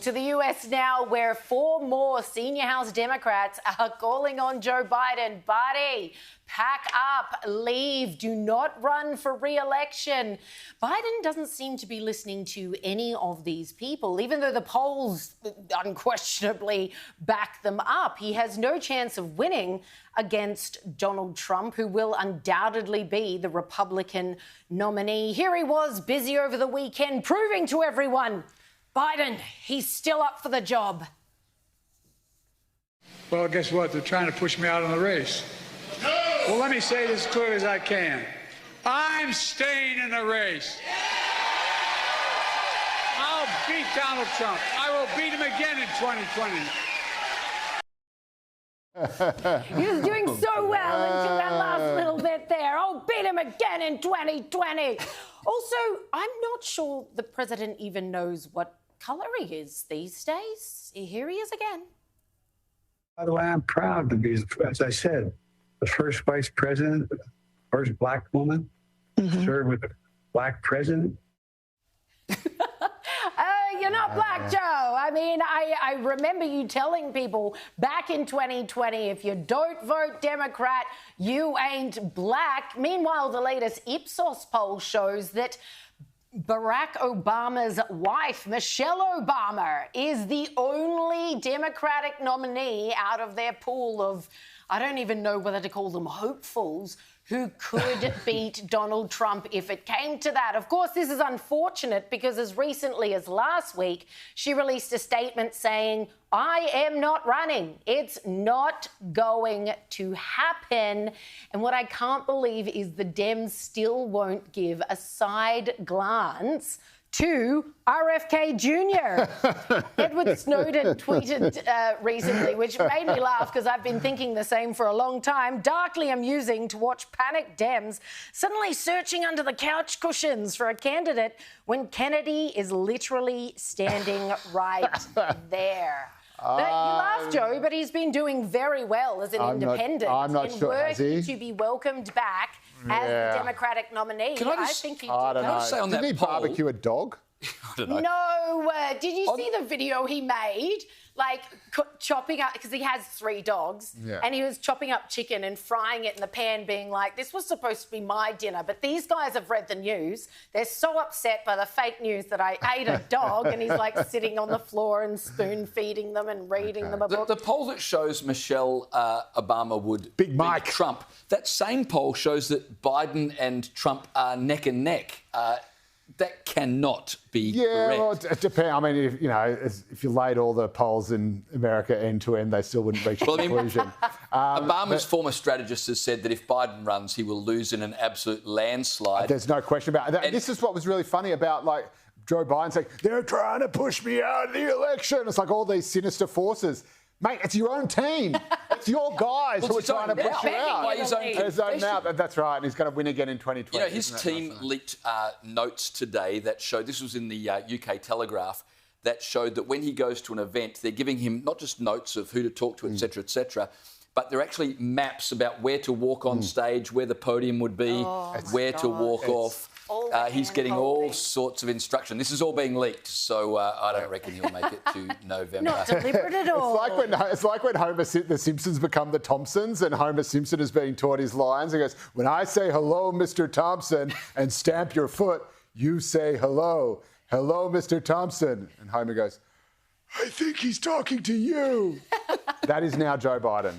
to the US now, where 4 more senior House Democrats are calling on Joe Biden. Buddy, pack up, leave, do not run for re-election. Biden doesn't seem to be listening to any of these people, even though the polls unquestionably back them up. He has no chance of winning against Donald Trump, who will undoubtedly be the Republican nominee. Here he was, busy over the weekend, proving to everyone, Biden, he's still up for the job. Well, guess what? They're trying to push me out of the race. Well, let me say this as clear as I can. I'm staying in the race. I'll beat Donald Trump. I will beat him again in 2020. He was doing so well until that last little bit there. I'll beat him again in 2020. Also, I'm not sure the president even knows what colour he is these days. Here he is again. By the way, I'm proud to be, as I said, the first vice president, first black woman to serve with a black president. You're not black, Joe. I mean, I remember you telling people back in 2020, if you don't vote Democrat, you ain't black. Meanwhile, the latest Ipsos poll shows that Barack Obama's wife, Michelle Obama, is the only Democratic nominee out of their pool of, I don't even know whether to call them hopefuls, who could beat Donald Trump if it came to that. Of course, this is unfortunate because as recently as last week, she released a statement saying, I am not running. It's not going to happen. And what I can't believe is the Dems still won't give a side glance to RFK Jr. Edward Snowden tweeted recently, which made me laugh because I've been thinking the same for a long time. Darkly amusing to watch panicked Dems suddenly searching under the couch cushions for a candidate when Kennedy is literally standing right there. But you laugh, Joe, but he's been doing very well as an independent. I'm not sure, has he? To be welcomed back as the Democratic nominee. I think he did. I don't know. Say on Didn't he that poll, barbecue a dog? I don't know. No, did you see the video he made? Like chopping up, because he has 3 dogs, and he was chopping up chicken and frying it in the pan, being like, this was supposed to be my dinner, but these guys have read the news. They're so upset by the fake news that I ate a dog, and he's like sitting on the floor and spoon feeding them and reading them a book. The poll that shows Michelle Obama would Big Mike beat Trump, that same poll shows that Biden and Trump are neck and neck. That cannot be correct. Well, it depends. I mean, if you laid all the polls in America end to end, they still wouldn't reach a conclusion. Obama's former strategist has said that if Biden runs, he will lose in an absolute landslide. There's no question about it. This is what was really funny about, like, Joe Biden saying, they're trying to push me out of the election. It's like all these sinister forces. Mate, it's your own team. It's your guys who are trying to push you out. By his own out. That's right. And he's going to win again in 2020. You know, his team leaked notes today that showed, this was in the UK Telegraph, that showed that when he goes to an event, they're giving him not just notes of who to talk to, etc., but they're actually maps about where to walk on stage, where the podium would be, where to walk off. He's getting all sorts of instruction. This is all being leaked, so I don't reckon he'll make it to November. Not deliberate at all. It's like when the Simpsons become the Thompsons and Homer Simpson is being taught his lines. He goes, when I say hello, Mr. Thompson, and stamp your foot, you say hello. Hello, Mr. Thompson. And Homer goes, I think he's talking to you. That is now Joe Biden.